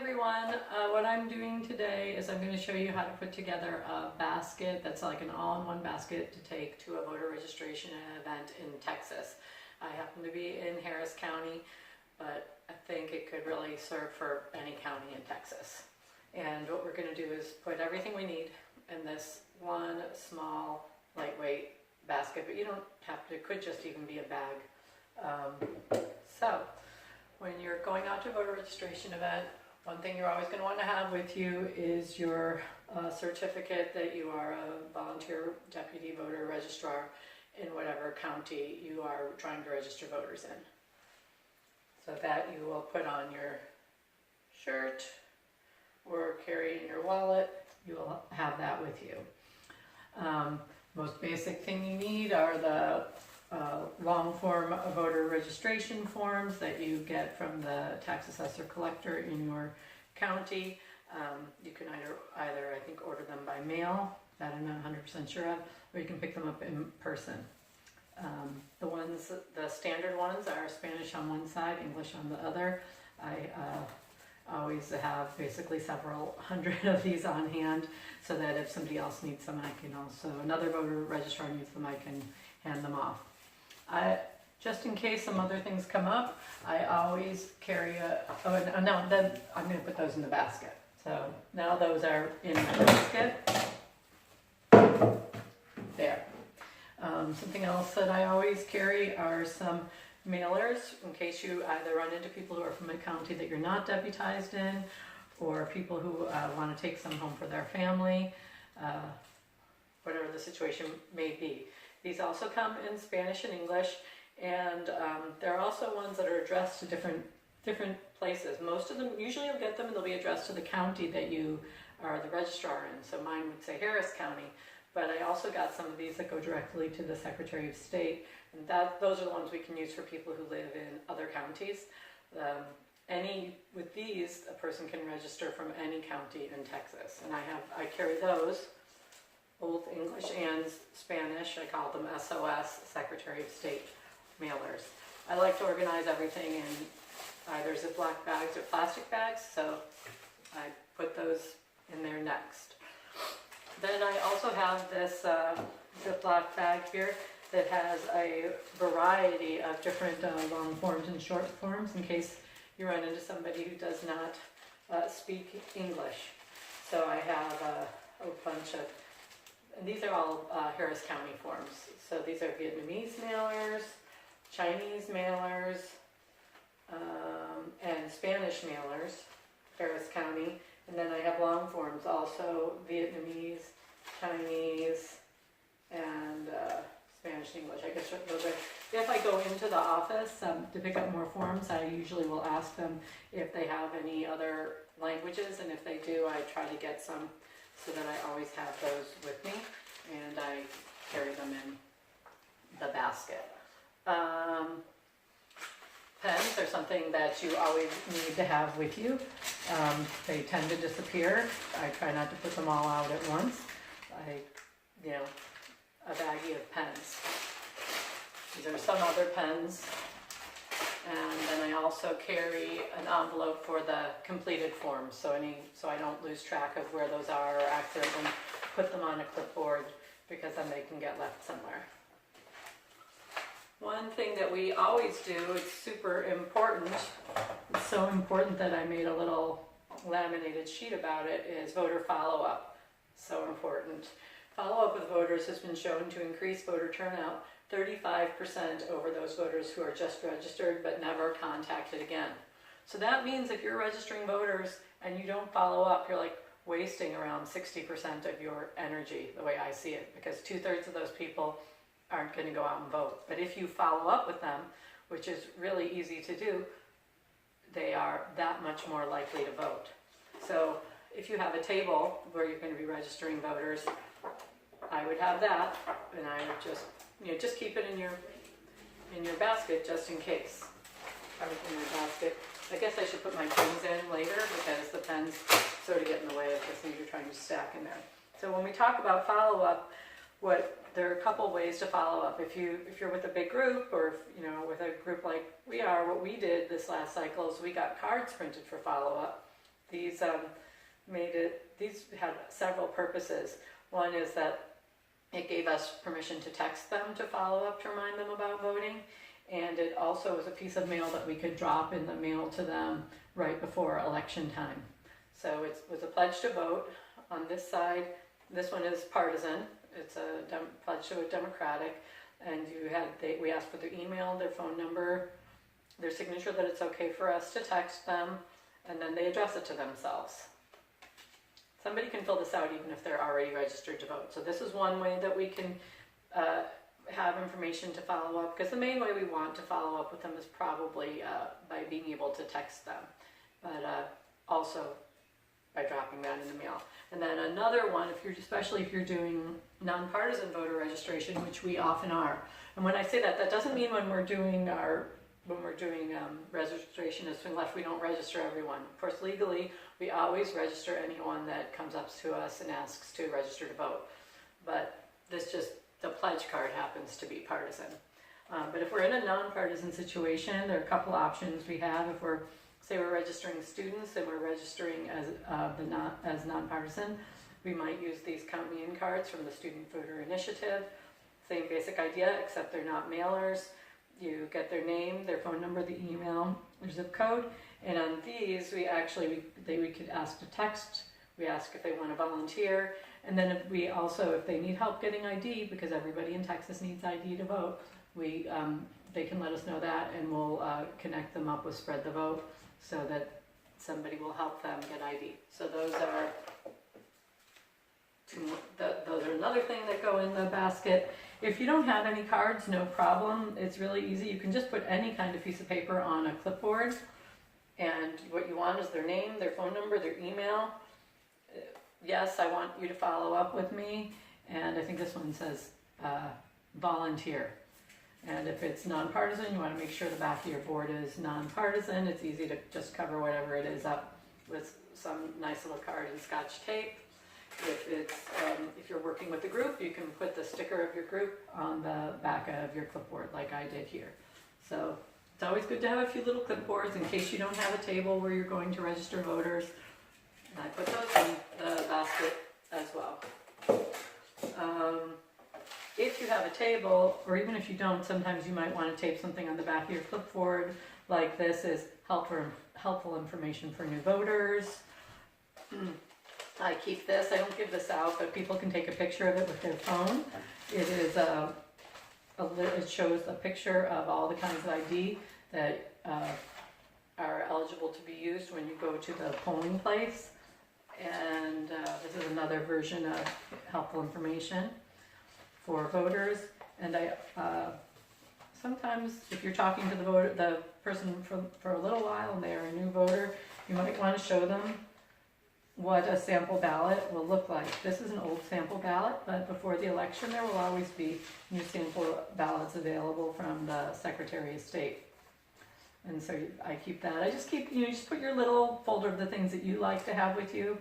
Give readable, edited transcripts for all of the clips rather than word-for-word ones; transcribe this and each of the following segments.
everyone, what I'm doing today is I'm going to show you how to put together a basket that's like an all-in-one basket to take to a voter registration event in Texas. I happen to be in Harris County, but I think it could really serve for any county in Texas. And what we're going to do is put everything we need in this one small, lightweight basket, but you don't have to, it could just even be a bag. So when you're going out to a voter registration event, one thing you're always going to want to have with you is your certificate that you are a volunteer deputy voter registrar in whatever county you are trying to register voters in. So that you will put on your shirt or carry in your wallet. You will have that with you. Most basic thing you need are the long form voter registration forms that you get from the tax assessor collector in your county. You can either I think order them by mail, that I'm not 100% sure of, or you can pick them up in person. The standard ones are Spanish on one side, English on the other. I always have basically several hundred of these on hand so that if somebody else needs them, I can also, another voter registrar needs them, I can hand them off. Just in case some other things come up, I always carry now then I'm going to put those in the basket. So now those are in my basket. There. Something else that I always carry are some mailers in case you either run into people who are from a county that you're not deputized in, or people who want to take some home for their family, whatever the situation may be. These also come in Spanish and English, and there are also ones that are addressed to different places. Most of them, usually you'll get them and they'll be addressed to the county that you are the registrar in. So mine would say Harris County, but I also got some of these that go directly to the Secretary of State, and those are the ones we can use for people who live in other counties. With these, a person can register from any county in Texas, and I carry those, both English and Spanish. I call them SOS, Secretary of State mailers. I like to organize everything in either Ziploc bags or plastic bags, so I put those in there next. Then I also have this Ziploc bag here that has a variety of different long forms and short forms in case you run into somebody who does not speak English. So I have a bunch of, and these are all Harris County forms. So these are Vietnamese mailers, Chinese mailers, and Spanish mailers, Harris County. And then I have long forms, also Vietnamese, Chinese, and Spanish and English. I guess those are, if I go into the office to pick up more forms, I usually will ask them if they have any other languages, and if they do, I try to get some so that I always have those with me, and I carry them in the basket. Pens are something that you always need to have with you. They tend to disappear. I try not to put them all out at once. A baggie of pens. These are some other pens. And then I also carry an envelope for the completed forms, so I don't lose track of where those are or accidentally put them on a clipboard, because then they can get left somewhere. One thing that we always do, it's super important, it's so important that I made a little laminated sheet about it, is voter follow-up. So important. Follow-up with voters has been shown to increase voter turnout 35% over those voters who are just registered but never contacted again. So that means if you're registering voters and you don't follow up, you're like wasting around 60% of your energy, the way I see it, because 2/3 of those people aren't going to go out and vote. But if you follow up with them, which is really easy to do, they are that much more likely to vote. So if you have a table where you're going to be registering voters, I would have that, and I would just keep it in your basket just in case. Everything in my basket. I guess I should put my pens in later because the pens sort of get in the way of the things you're trying to stack in there. So when we talk about follow-up, there are a couple ways to follow up. If you're with a big group, or with a group like we are, what we did this last cycle is we got cards printed for follow-up These these had several purposes. One is that it gave us permission to text them to follow up to remind them about voting, and it also was a piece of mail that we could drop in the mail to them right before election time. So it was a pledge to vote. On this side, this one is partisan. It's a pledge to a Democratic, and we asked for their email, their phone number, their signature that it's okay for us to text them, and then they address it to themselves. Somebody can fill this out even if they're already registered to vote. So this is one way that we can have information to follow up, because the main way we want to follow up with them is probably by being able to text them, but also by dropping that in the mail. And then another one, especially if you're doing nonpartisan voter registration, which we often are. And when I say that, that doesn't mean when we're doing registration as swing left, we don't register everyone. Of course, legally, we always register anyone that comes up to us and asks to register to vote. But the pledge card happens to be partisan. But if we're in a nonpartisan situation, there are a couple options we have. If we're registering students and we're registering as nonpartisan, we might use these Count Me In cards from the Student Voter Initiative. Same basic idea, except they're not mailers. You get their name, their phone number, the email, their zip code, and on these we could ask to text. We ask if they want to volunteer, and then if they need help getting ID, because everybody in Texas needs ID to vote, they can let us know that, and we'll connect them up with Spread the Vote so that somebody will help them get ID. So those are another thing that go in the basket. If you don't have any cards, no problem. It's really easy. You can just put any kind of piece of paper on a clipboard, and what you want is their name, their phone number, their email. Yes, I want you to follow up with me, and I think this one says volunteer. And if it's nonpartisan, you want to make sure the back of your board is nonpartisan. It's easy to just cover whatever it is up with some nice little card and Scotch tape. If you're working with a group, you can put the sticker of your group on the back of your clipboard like I did here. So it's always good to have a few little clipboards in case you don't have a table where you're going to register voters. And I put those in the basket as well. If you have a table, or even if you don't, sometimes you might want to tape something on the back of your clipboard, like this is helpful information for new voters. I keep this. I don't give this out, but people can take a picture of it with their phone. It is it shows a picture of all the kinds of ID that are eligible to be used when you go to the polling place. And this is another version of helpful information for voters. And sometimes if you're talking to the person for a little while and they're a new voter, you might want to show them what a sample ballot will look like. This is an old sample ballot, but before the election there will always be new sample ballots available from the Secretary of State. And so I keep that. I just keep, you just put your little folder of the things that you like to have with you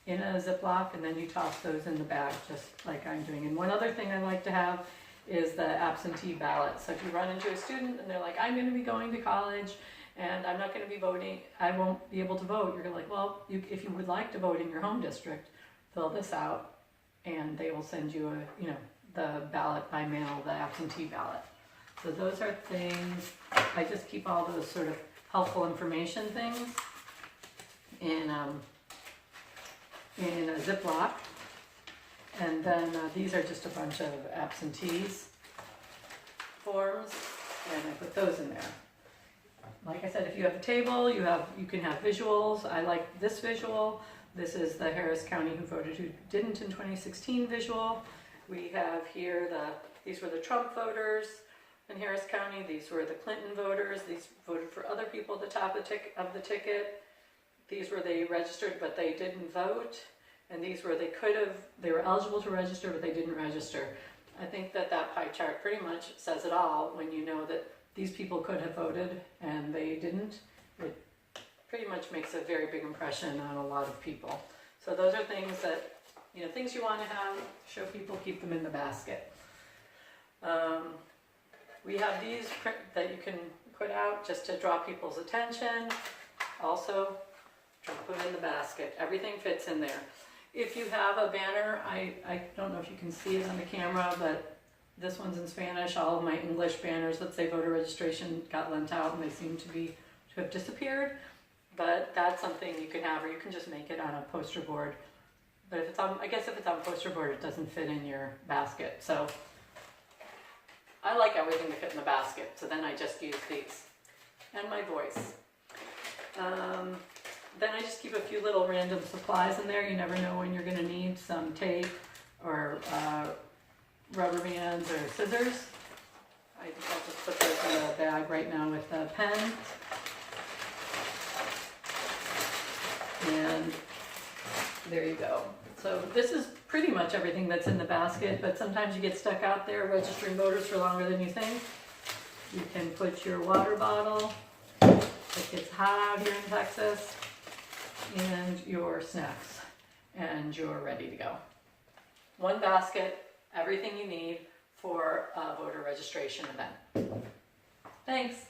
in a Ziploc, and then you toss those in the bag just like I'm doing. And one other thing I like to have is the absentee ballot. So if you run into a student and they're like, I'm going to be going to college and I'm not going to be voting, I won't be able to vote. You're like, well, if you would like to vote in your home district, fill this out and they will send you the ballot by mail, the absentee ballot. So those are things, I just keep all those sort of helpful information things in a Ziploc. And then these are just a bunch of absentees forms, and I put those in there. Like I said, if you have a table, you can have visuals. I like this visual. This is the Harris County who voted, who didn't in 2016 visual. We have here these were the Trump voters in Harris County. These were the Clinton voters. These voted for other people at the top of the ticket. These were they registered but they didn't vote. And these were they were eligible to register but they didn't register. I think that pie chart pretty much says it all when you know that these people could have voted and they didn't. It pretty much makes a very big impression on a lot of people. So those are things that, things you want to have, show people, keep them in the basket. We have these that you can put out just to draw people's attention. Also, drop them in the basket. Everything fits in there. If you have a banner, I don't know if you can see it on the camera, but this one's in Spanish. All of my English banners, let's say voter registration, got lent out and they seem to have disappeared. But that's something you can have, or you can just make it on a poster board. But if it's on, I guess if it's on poster board, it doesn't fit in your basket. So I like everything to fit in the basket, so then I just use these. And my voice. Then I just keep a few little random supplies in there. You never know when you're going to need some tape or rubber bands or scissors. I'll just put those in the bag right now with a pen. And there you go. So this is pretty much everything that's in the basket, but sometimes you get stuck out there registering voters for longer than you think. You can put your water bottle, it gets hot out here in Texas, and your snacks, and you're ready to go. One basket, everything you need for a voter registration event. Thanks.